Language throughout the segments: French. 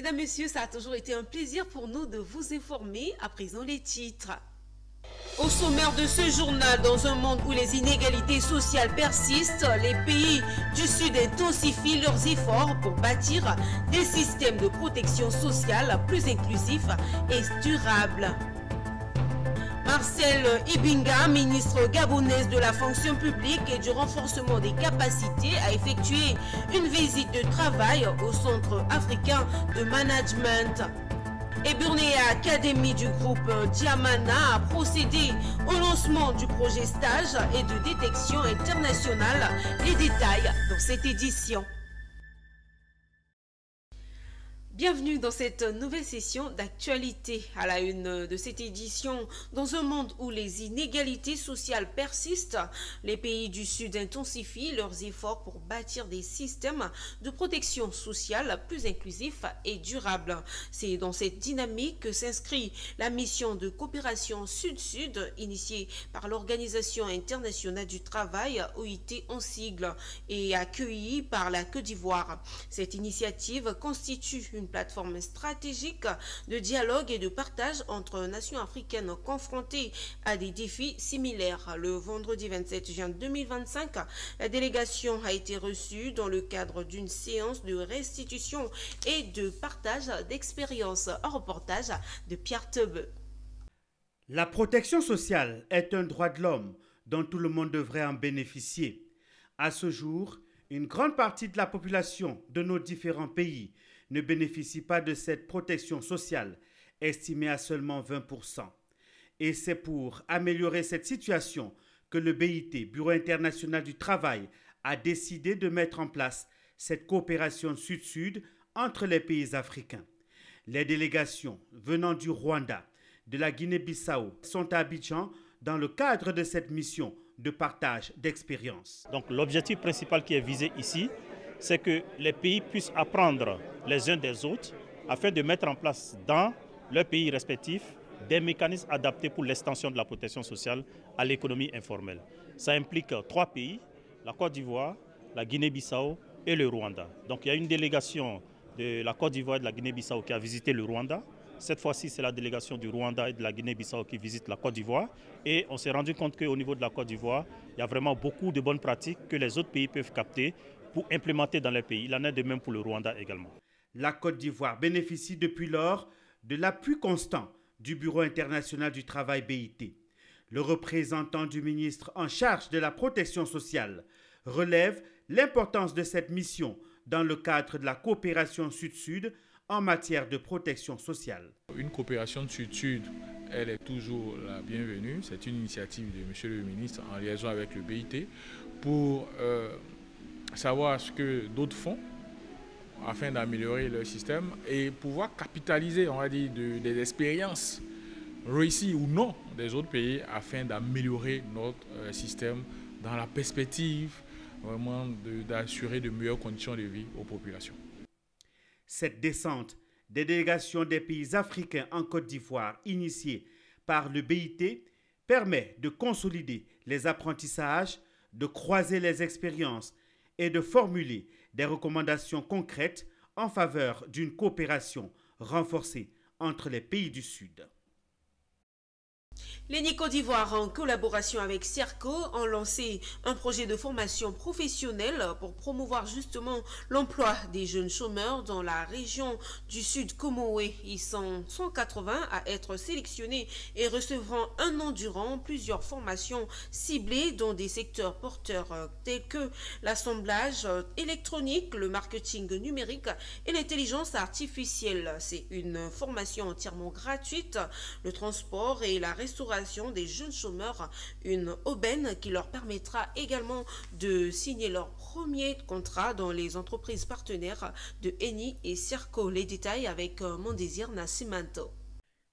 Mesdames, Messieurs, ça a toujours été un plaisir pour nous de vous informer. À présent, les titres. Au sommaire de ce journal, dans un monde où les inégalités sociales persistent, les pays du Sud intensifient leurs efforts pour bâtir des systèmes de protection sociale plus inclusifs et durables. Marcel Ibinga, ministre gabonaise de la fonction publique et du renforcement des capacités, a effectué une visite de travail au Centre africain de management. Et Burnéa Academy du groupe Diamana a procédé au lancement du projet stage et de détection internationale. Les détails dans cette édition. Bienvenue dans cette nouvelle session d'actualité. À la une de cette édition, dans un monde où les inégalités sociales persistent, les pays du Sud intensifient leurs efforts pour bâtir des systèmes de protection sociale plus inclusifs et durables. C'est dans cette dynamique que s'inscrit la mission de coopération Sud-Sud initiée par l'Organisation internationale du travail, OIT en sigle, et accueillie par la Côte d'Ivoire. Cette initiative constitue une plateforme stratégique de dialogue et de partage entre nations africaines confrontées à des défis similaires. Le vendredi 27 juin 2025, la délégation a été reçue dans le cadre d'une séance de restitution et de partage d'expériences. Un reportage de Pierre Tebe. La protection sociale est un droit de l'homme dont tout le monde devrait en bénéficier. À ce jour, une grande partie de la population de nos différents pays ne bénéficie pas de cette protection sociale, estimée à seulement 20%. Et c'est pour améliorer cette situation que le BIT, Bureau international du travail, a décidé de mettre en place cette coopération Sud-Sud entre les pays africains. Les délégations venant du Rwanda, de la Guinée-Bissau sont à Abidjan dans le cadre de cette mission de partage d'expériences. Donc l'objectif principal qui est visé ici, c'est que les pays puissent apprendre les uns des autres afin de mettre en place dans leurs pays respectifs des mécanismes adaptés pour l'extension de la protection sociale à l'économie informelle. Ça implique 3 pays, la Côte d'Ivoire, la Guinée-Bissau et le Rwanda. Donc il y a une délégation de la Côte d'Ivoire et de la Guinée-Bissau qui a visité le Rwanda. Cette fois-ci, c'est la délégation du Rwanda et de la Guinée-Bissau qui visite la Côte d'Ivoire. Et on s'est rendu compte qu'au niveau de la Côte d'Ivoire, il y a vraiment beaucoup de bonnes pratiques que les autres pays peuvent capter pour implémenter dans les pays. Il en est de même pour le Rwanda également. La Côte d'Ivoire bénéficie depuis lors de l'appui constant du Bureau international du travail BIT. Le représentant du ministre en charge de la protection sociale relève l'importance de cette mission dans le cadre de la coopération Sud-Sud en matière de protection sociale. Une coopération Sud-Sud, elle est toujours la bienvenue. C'est une initiative de M. le ministre en liaison avec le BIT pour savoir ce que d'autres font afin d'améliorer leur système et pouvoir capitaliser, on va dire, des expériences réussies ou non des autres pays afin d'améliorer notre système dans la perspective vraiment d'assurer de meilleures conditions de vie aux populations. Cette descente des délégations des pays africains en Côte d'Ivoire, initiée par le BIT, permet de consolider les apprentissages, de croiser les expériences et de formuler des recommandations concrètes en faveur d'une coopération renforcée entre les pays du Sud. L'ENI Côte d'Ivoire, en collaboration avec CERCO, ont lancé un projet de formation professionnelle pour promouvoir justement l'emploi des jeunes chômeurs dans la région du Sud Comoé. Ils sont 180 à être sélectionnés et recevront un an durant plusieurs formations ciblées dans des secteurs porteurs tels que l'assemblage électronique, le marketing numérique et l'intelligence artificielle. C'est une formation entièrement gratuite, le transport et la restauration des jeunes chômeurs, une aubaine qui leur permettra également de signer leur premier contrat dans les entreprises partenaires de ENI et CERCO. Les détails avec Mondésir Nascimento.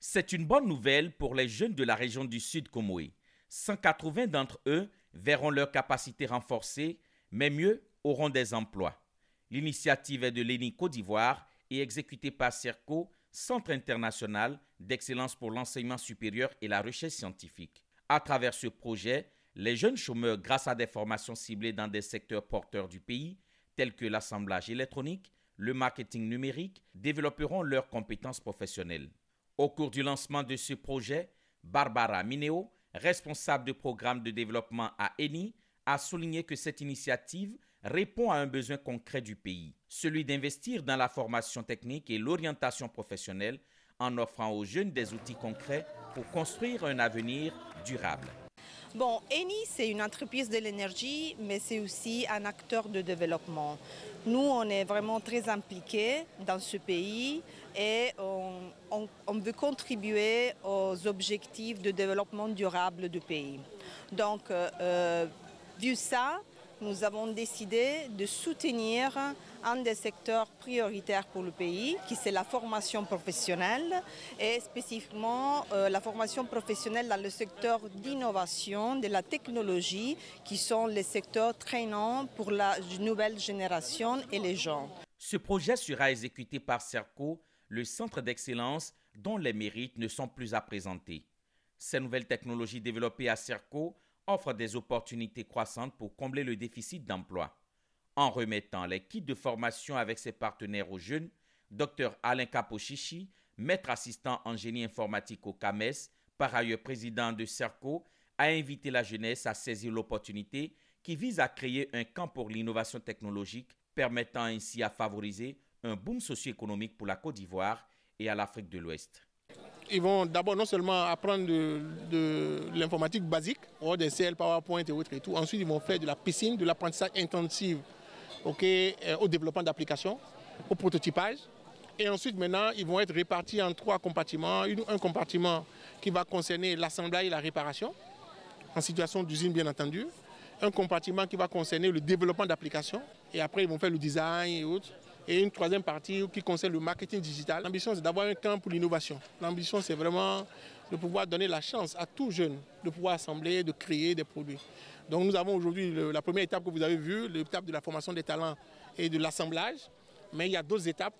C'est une bonne nouvelle pour les jeunes de la région du Sud Comoé. 180 d'entre eux verront leurs capacités renforcées, mais mieux, auront des emplois. L'initiative est de l'ENI Côte d'Ivoire et exécutée par CERCO, Centre international d'excellence pour l'enseignement supérieur et la recherche scientifique. À travers ce projet, les jeunes chômeurs, grâce à des formations ciblées dans des secteurs porteurs du pays, tels que l'assemblage électronique, le marketing numérique développeront leurs compétences professionnelles. Au cours du lancement de ce projet, Barbara Mineo, responsable de programme de développement à ENI, a souligné que cette initiative répond à un besoin concret du pays, celui d'investir dans la formation technique et l'orientation professionnelle en offrant aux jeunes des outils concrets pour construire un avenir durable. Bon, ENI, c'est une entreprise de l'énergie, mais c'est aussi un acteur de développement. Nous, on est vraiment très impliqués dans ce pays et on veut contribuer aux objectifs de développement durable du pays. Donc, vu ça, nous avons décidé de soutenir un des secteurs prioritaires pour le pays, qui c'est la formation professionnelle et spécifiquement la formation professionnelle dans le secteur d'innovation, de la technologie, qui sont les secteurs traînants pour la nouvelle génération et les jeunes. Ce projet sera exécuté par CERCO, le centre d'excellence dont les mérites ne sont plus à présenter. Ces nouvelles technologies développées à CERCO offrent des opportunités croissantes pour combler le déficit d'emploi. En remettant les kits de formation avec ses partenaires aux jeunes, Dr Alain Capochichi, maître assistant en génie informatique au CAMES, par ailleurs président de CERCO, a invité la jeunesse à saisir l'opportunité qui vise à créer un camp pour l'innovation technologique, permettant ainsi à favoriser un boom socio-économique pour la Côte d'Ivoire et à l'Afrique de l'Ouest. Ils vont d'abord non seulement apprendre de l'informatique basique, des CL, PowerPoint et autres et tout. Ensuite, ils vont faire de la piscine, de l'apprentissage intensif au développement d'applications, au prototypage. Et ensuite, maintenant, ils vont être répartis en 3 compartiments. Un compartiment qui va concerner l'assemblage et la réparation, en situation d'usine bien entendu. Un compartiment qui va concerner le développement d'applications. Et après, ils vont faire le design et autres. Et une 3e partie qui concerne le marketing digital. L'ambition, c'est d'avoir un camp pour l'innovation. L'ambition, c'est vraiment de pouvoir donner la chance à tout jeune de pouvoir assembler, de créer des produits. Donc nous avons aujourd'hui la première étape que vous avez vue, l'étape de la formation des talents et de l'assemblage. Mais il y a d'autres étapes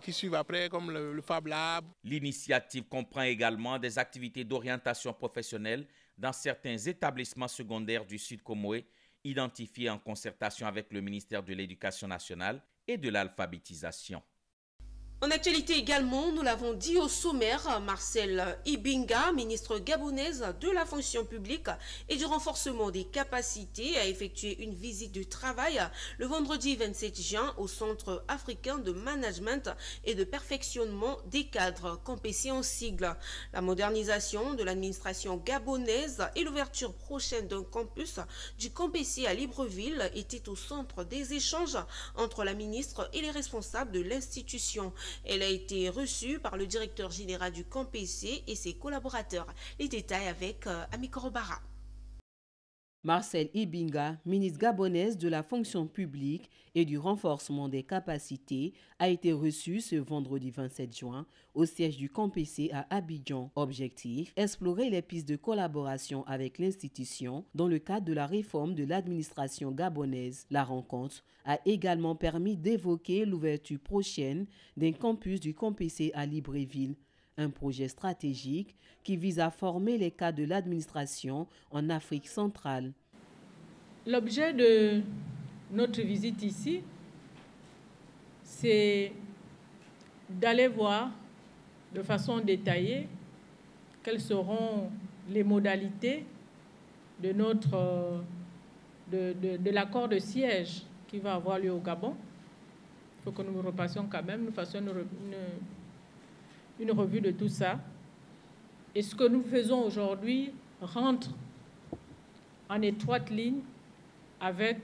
qui suivent après, comme le Fab Lab. L'initiative comprend également des activités d'orientation professionnelle dans certains établissements secondaires du Sud Comoé, identifiés en concertation avec le ministère de l'Éducation nationale et de l'alphabétisation. En actualité également, nous l'avons dit au sommaire, Marcel Ibinga, ministre gabonaise de la fonction publique et du renforcement des capacités, a effectué une visite de travail le vendredi 27 juin au Centre africain de management et de perfectionnement des cadres, COMPECI en sigle. La modernisation de l'administration gabonaise et l'ouverture prochaine d'un campus du COMPECI à Libreville étaient au centre des échanges entre la ministre et les responsables de l'institution. Elle a été reçue par le directeur général du COMPECI et ses collaborateurs. Les détails avec Ami Korobara. Marcel Ibinga, ministre gabonaise de la fonction publique et du renforcement des capacités, a été reçu ce vendredi 27 juin au siège du COMPECI à Abidjan. Objectif, explorer les pistes de collaboration avec l'institution dans le cadre de la réforme de l'administration gabonaise. La rencontre a également permis d'évoquer l'ouverture prochaine d'un campus du COMPECI à Libreville. Un projet stratégique qui vise à former les cadres de l'administration en Afrique centrale. L'objet de notre visite ici, c'est d'aller voir de façon détaillée quelles seront les modalités de l'accord de siège qui va avoir lieu au Gabon. Il faut que nous repassions quand même, nous fassions une revue de tout ça. Et ce que nous faisons aujourd'hui rentre en étroite ligne avec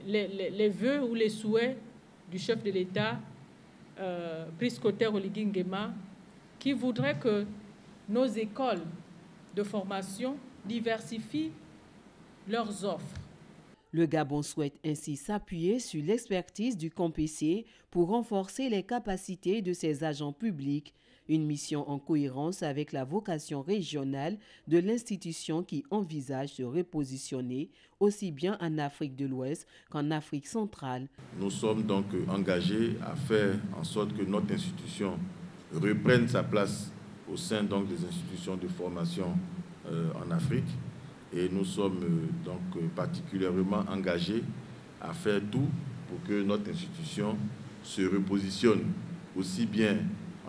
les vœux ou les souhaits du chef de l'État, Brice Clotaire Oligui Nguema, qui voudrait que nos écoles de formation diversifient leurs offres. Le Gabon souhaite ainsi s'appuyer sur l'expertise du COMPECI pour renforcer les capacités de ses agents publics, une mission en cohérence avec la vocation régionale de l'institution qui envisage de repositionner aussi bien en Afrique de l'Ouest qu'en Afrique centrale. Nous sommes donc engagés à faire en sorte que notre institution reprenne sa place au sein donc des institutions de formation en Afrique. Et nous sommes donc particulièrement engagés à faire tout pour que notre institution se repositionne aussi bien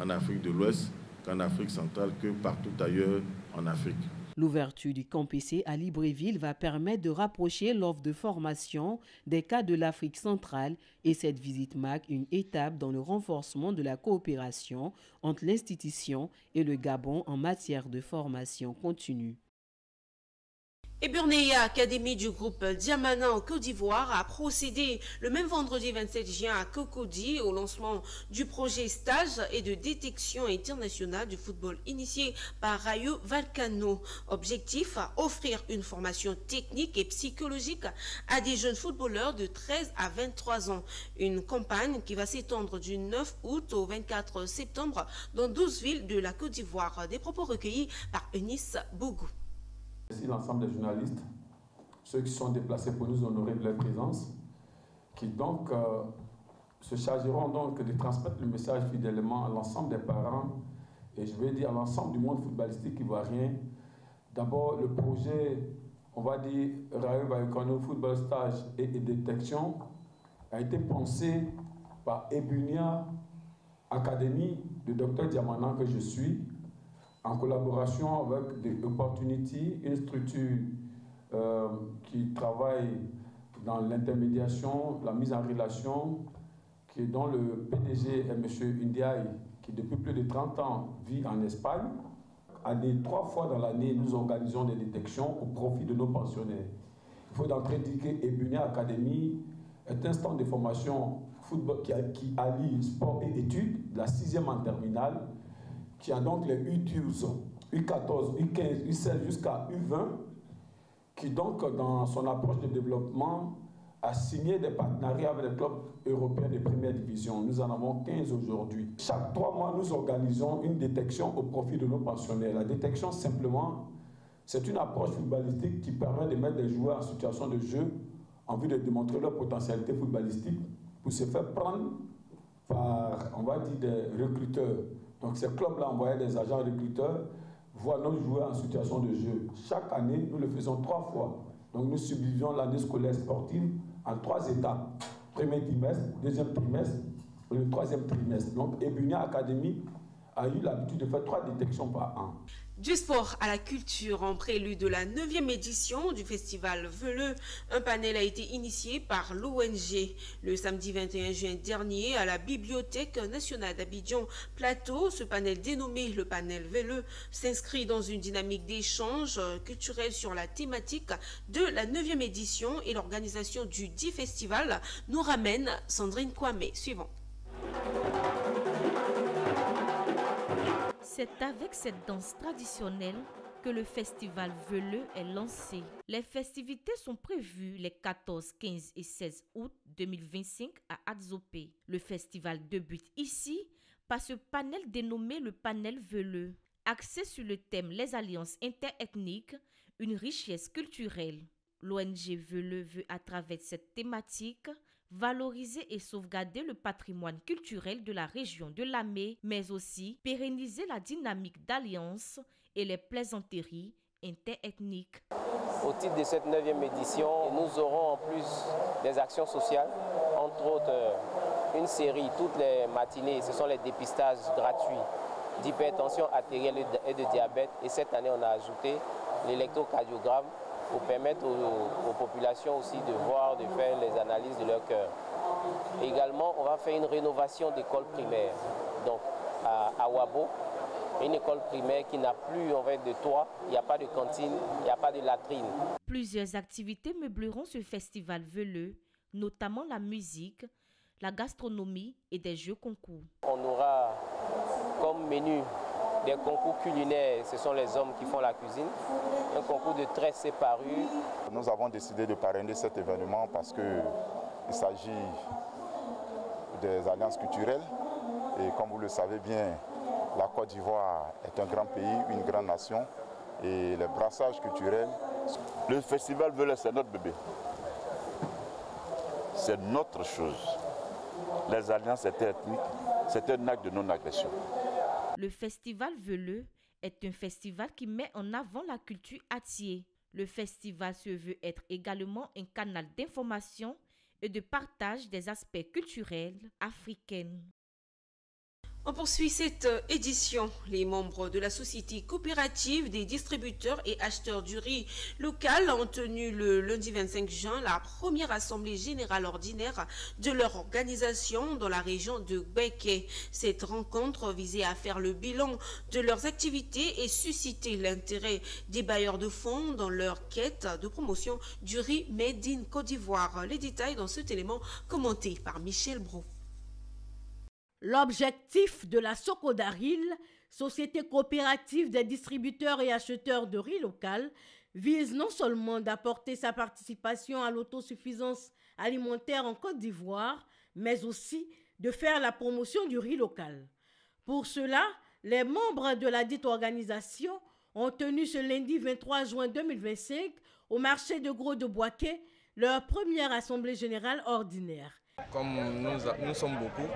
en Afrique de l'Ouest qu'en Afrique centrale, que partout ailleurs en Afrique. L'ouverture du campus à Libreville va permettre de rapprocher l'offre de formation des cas de l'Afrique centrale et cette visite marque une étape dans le renforcement de la coopération entre l'institution et le Gabon en matière de formation continue. Et Burneya Académie du groupe Diamana en Côte d'Ivoire a procédé le même vendredi 27 juin à Cocody au lancement du projet stage et de détection internationale du football initié par Rayo Vallecano. Objectif, offrir une formation technique et psychologique à des jeunes footballeurs de 13 à 23 ans. Une campagne qui va s'étendre du 9 août au 24 septembre dans 12 villes de la Côte d'Ivoire. Des propos recueillis par Eunice Bougou. Merci l'ensemble des journalistes, ceux qui sont déplacés pour nous honorer de leur présence, qui donc se chargeront donc de transmettre le message fidèlement à l'ensemble des parents et je vais dire à l'ensemble du monde footballistique ivoirien. D'abord, le projet, on va dire, Rayo Vallecano Football Stage et Détection a été pensé par Ebunia Academy, le docteur Diamana que je suis, en collaboration avec The Opportunity, une structure qui travaille dans l'intermédiation, la mise en relation, dont le PDG est M. Ndiaye, qui depuis plus de 30 ans vit en Espagne. 3 fois dans l'année, nous organisons des détections au profit de nos pensionnaires. Il faut d'entrée dire que Ebunia Academy est un stand de formation football qui allie sport et études, de la 6e en terminale, qui a donc les U12, U14, U15, U16 jusqu'à U20, qui donc, dans son approche de développement, a signé des partenariats avec les clubs européens de première division. Nous en avons 15 aujourd'hui. Chaque 3 mois, nous organisons une détection au profit de nos pensionnaires. La détection, simplement, c'est une approche footballistique qui permet de mettre des joueurs en situation de jeu en vue de démontrer leur potentialité footballistique pour se faire prendre par, on va dire, des recruteurs. Donc ces clubs-là envoyaient des agents recruteurs voir nos joueurs en situation de jeu. Chaque année, nous le faisons 3 fois. Donc nous subdivisons l'année scolaire sportive en 3 étapes. Premier trimestre, deuxième trimestre et le 3e trimestre. Donc Ebunia Academy a eu l'habitude de faire 3 détections par an. Du sport à la culture, en prélude de la 9e édition du festival Veleux, un panel a été initié par l'ONG. Le samedi 21 juin dernier, à la Bibliothèque nationale d'Abidjan Plateau, ce panel dénommé le panel Veleux s'inscrit dans une dynamique d'échange culturel sur la thématique de la 9e édition et l'organisation du dit festival nous ramène Sandrine Kwame. Suivant. C'est avec cette danse traditionnelle que le festival Veleux est lancé. Les festivités sont prévues les 14, 15 et 16 août 2025 à Adzopé. Le festival débute ici par ce panel dénommé le panel Veleux, axé sur le thème les alliances interethniques, une richesse culturelle. L'ONG Veleux veut à travers cette thématique valoriser et sauvegarder le patrimoine culturel de la région de Lamé, mais aussi pérenniser la dynamique d'alliance et les plaisanteries interethniques. Au titre de cette 9e édition, nous aurons en plus des actions sociales, entre autres une série, toutes les matinées, ce sont les dépistages gratuits d'hypertension artérielle et de diabète. Et cette année, on a ajouté l'électrocardiogramme pour permettre aux populations aussi de voir, de faire les analyses de leur cœur. Également, on va faire une rénovation d'école primaire. Donc, à Wabo, une école primaire qui n'a plus en fait de toit, il n'y a pas de cantine, il n'y a pas de latrine. Plusieurs activités meubleront ce festival Veleux, notamment la musique, la gastronomie et des jeux concours. On aura comme menu des concours culinaires, ce sont les hommes qui font la cuisine. Un concours de tresse et parures. Nous avons décidé de parrainer cet événement parce qu'il s'agit des alliances culturelles. Et comme vous le savez bien, la Côte d'Ivoire est un grand pays, une grande nation. Et les brassages culturels. Le festival Veleux, c'est notre bébé. C'est notre chose. Les alliances interethniques, c'est un acte de non-agression. Le festival Veleux est un festival qui met en avant la culture attiée. Le festival se veut être également un canal d'information et de partage des aspects culturels africains. On poursuit cette édition. Les membres de la Société coopérative des distributeurs et acheteurs du riz local ont tenu le lundi 25 juin la première assemblée générale ordinaire de leur organisation dans la région de Gbeke. Cette rencontre visait à faire le bilan de leurs activités et susciter l'intérêt des bailleurs de fonds dans leur quête de promotion du riz made in Côte d'Ivoire. Les détails dans cet élément commenté par Michel Brault. L'objectif de la Socodaril, Société coopérative des distributeurs et acheteurs de riz local, vise non seulement d'apporter sa participation à l'autosuffisance alimentaire en Côte d'Ivoire, mais aussi de faire la promotion du riz local. Pour cela, les membres de la dite organisation ont tenu ce lundi 23 juin 2025 au marché de Gros de Boaké leur première assemblée générale ordinaire. Comme nous sommes beaucoup,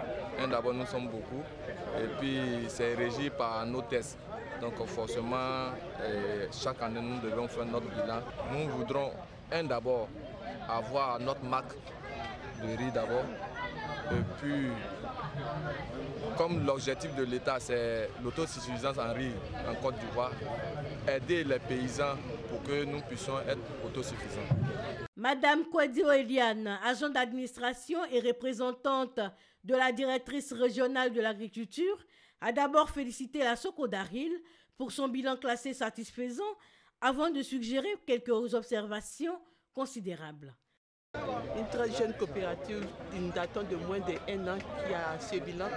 d'abord nous sommes beaucoup, et puis c'est régi par nos tests. Donc forcément, chaque année nous devons faire notre bilan. Nous voudrons d'abord avoir notre marque de riz d'abord, et puis comme l'objectif de l'État c'est l'autosuffisance en riz en Côte d'Ivoire, aider les paysans pour que nous puissions être autosuffisants. Madame Kwedio Eliane, agent d'administration et représentante de la directrice régionale de l'agriculture, a d'abord félicité la Socodaril pour son bilan classé satisfaisant avant de suggérer quelques observations considérables. Une très jeune coopérative datant de moins d'1 an qui a ce bilan,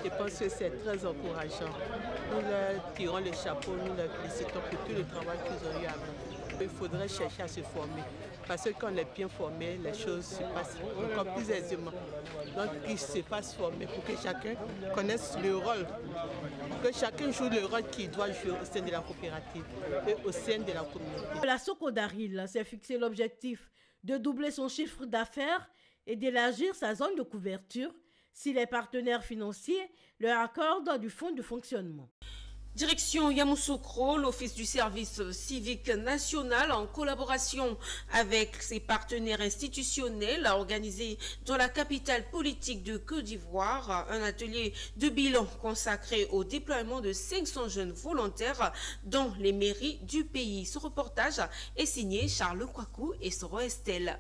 je pense que c'est très encourageant. Nous leur tirons le chapeau, nous les félicitons pour tout le travail qu'ils ont eu avant. Il faudrait chercher à se former, parce que quand on est bien formé, les choses se passent encore plus aisément. Donc qu'ils se fassent former pour que chacun connaisse le rôle, que chacun joue le rôle qu'il doit jouer au sein de la coopérative et au sein de la communauté. La Socodaril s'est fixé l'objectif de doubler son chiffre d'affaires et d'élargir sa zone de couverture si les partenaires financiers leur accordent du fonds de fonctionnement. Direction Yamoussoukro, l'Office du service civique national, en collaboration avec ses partenaires institutionnels, a organisé dans la capitale politique de Côte d'Ivoire un atelier de bilan consacré au déploiement de 500 jeunes volontaires dans les mairies du pays. Ce reportage est signé Charles Kwaku et Soro Estelle.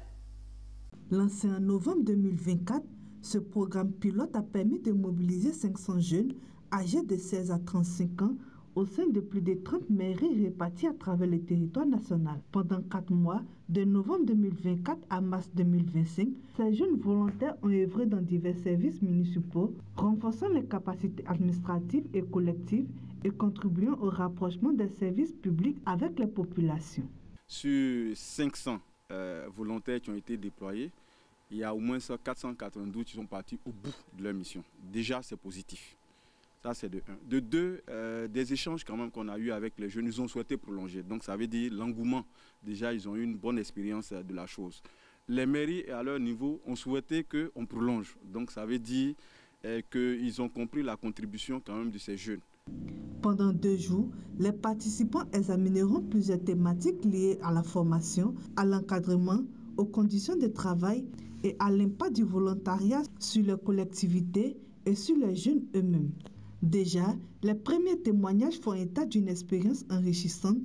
Lancé en novembre 2024, ce programme pilote a permis de mobiliser 500 jeunes âgés de 16 à 35 ans au sein de plus de 30 mairies réparties à travers le territoire national. Pendant 4 mois, de novembre 2024 à mars 2025, ces jeunes volontaires ont œuvré dans divers services municipaux, renforçant les capacités administratives et collectives et contribuant au rapprochement des services publics avec les populations. Sur 500 volontaires qui ont été déployés, il y a au moins 492 qui sont partis au bout de leur mission. Déjà, c'est positif. Ça, c'est de 1. De 2, des échanges quand même qu'on a eu avec les jeunes, ils ont souhaité prolonger. Donc, ça veut dire l'engouement. Déjà, ils ont eu une bonne expérience de la chose. Les mairies, à leur niveau, ont souhaité qu'on prolonge. Donc, ça veut dire qu'ils ont compris la contribution quand même de ces jeunes. Pendant 2 jours, les participants examineront plusieurs thématiques liées à la formation, à l'encadrement, aux conditions de travail et à l'impact du volontariat sur les collectivités et sur les jeunes eux-mêmes. Déjà, les premiers témoignages font état d'une expérience enrichissante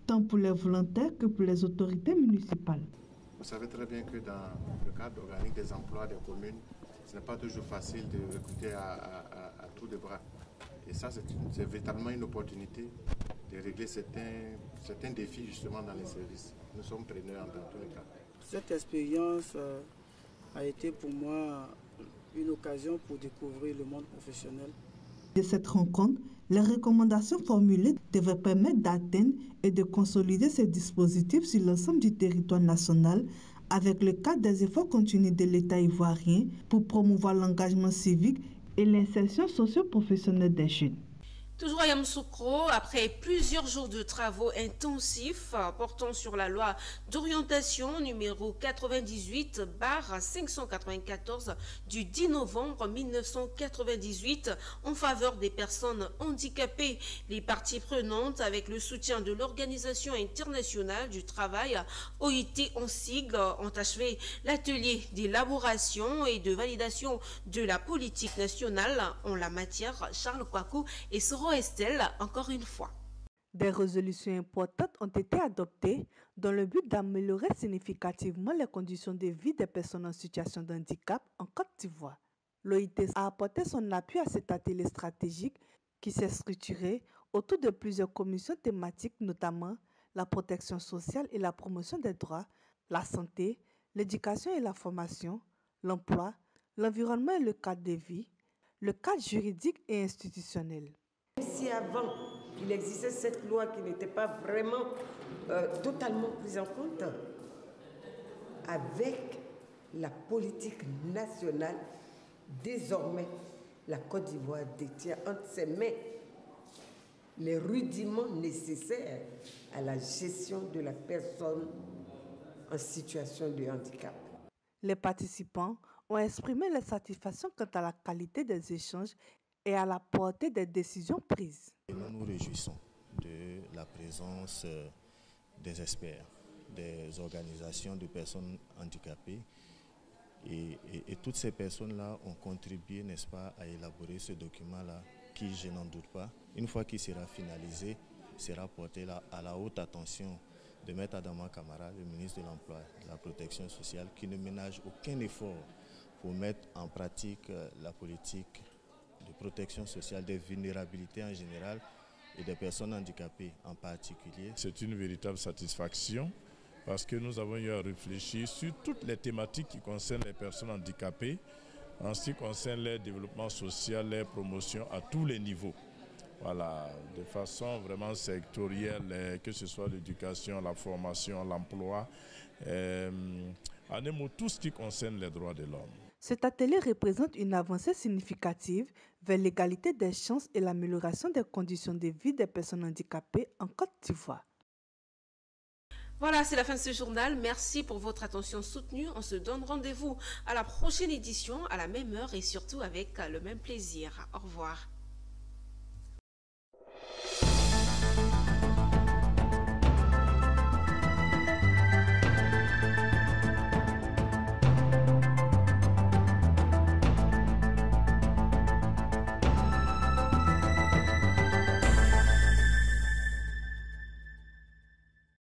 tant pour les volontaires que pour les autorités municipales. Vous savez très bien que dans le cadre organique des emplois des communes, ce n'est pas toujours facile de recruter à tour de bras. Et ça, c'est véritablement une opportunité de régler certains défis justement dans les services. Nous sommes preneurs dans tous les cas. Cette expérience a été pour moi une occasion pour découvrir le monde professionnel. De cette rencontre, les recommandations formulées devraient permettre d'atteindre et de consolider ces dispositifs sur l'ensemble du territoire national avec le cadre des efforts continus de l'État ivoirien pour promouvoir l'engagement civique et l'insertion socio-professionnelle des jeunes. Toujours à Yamoussoukro, après plusieurs jours de travaux intensifs portant sur la loi d'orientation numéro 98/594 du 10 novembre 1998 en faveur des personnes handicapées, les parties prenantes, avec le soutien de l'Organisation internationale du travail, OIT en sigle, ont achevé l'atelier d'élaboration et de validation de la politique nationale en la matière. Charles Kouakou et Soro Estelle, encore une fois. Des résolutions importantes ont été adoptées dans le but d'améliorer significativement les conditions de vie des personnes en situation de handicap en Côte d'Ivoire. L'OIT a apporté son appui à cet atelier stratégique qui s'est structuré autour de plusieurs commissions thématiques, notamment la protection sociale et la promotion des droits, la santé, l'éducation et la formation, l'emploi, l'environnement et le cadre de vie, le cadre juridique et institutionnel. Si avant, il existait cette loi qui n'était pas vraiment totalement prise en compte, avec la politique nationale, désormais, la Côte d'Ivoire détient entre ses mains les rudiments nécessaires à la gestion de la personne en situation de handicap. Les participants ont exprimé leur satisfaction quant à la qualité des échanges et à la portée des décisions prises. Nous nous réjouissons de la présence des experts, des organisations de personnes handicapées et toutes ces personnes-là ont contribué, n'est-ce pas, à élaborer ce document-là qui, je n'en doute pas, une fois qu'il sera finalisé, sera porté à la haute attention de M. Adama Kamara, le ministre de l'Emploi et de la Protection sociale, qui ne ménage aucun effort pour mettre en pratique la politique de protection sociale des vulnérabilités en général et des personnes handicapées en particulier. C'est une véritable satisfaction parce que nous avons eu à réfléchir sur toutes les thématiques qui concernent les personnes handicapées en ce qui concerne leur développement social, leur promotion à tous les niveaux. Voilà, de façon vraiment sectorielle, que ce soit l'éducation, la formation, l'emploi, en un mot, tout ce qui concerne les droits de l'homme. Cet atelier représente une avancée significative vers l'égalité des chances et l'amélioration des conditions de vie des personnes handicapées en Côte d'Ivoire. Voilà, c'est la fin de ce journal. Merci pour votre attention soutenue. On se donne rendez-vous à la prochaine édition, à la même heure et surtout avec le même plaisir. Au revoir.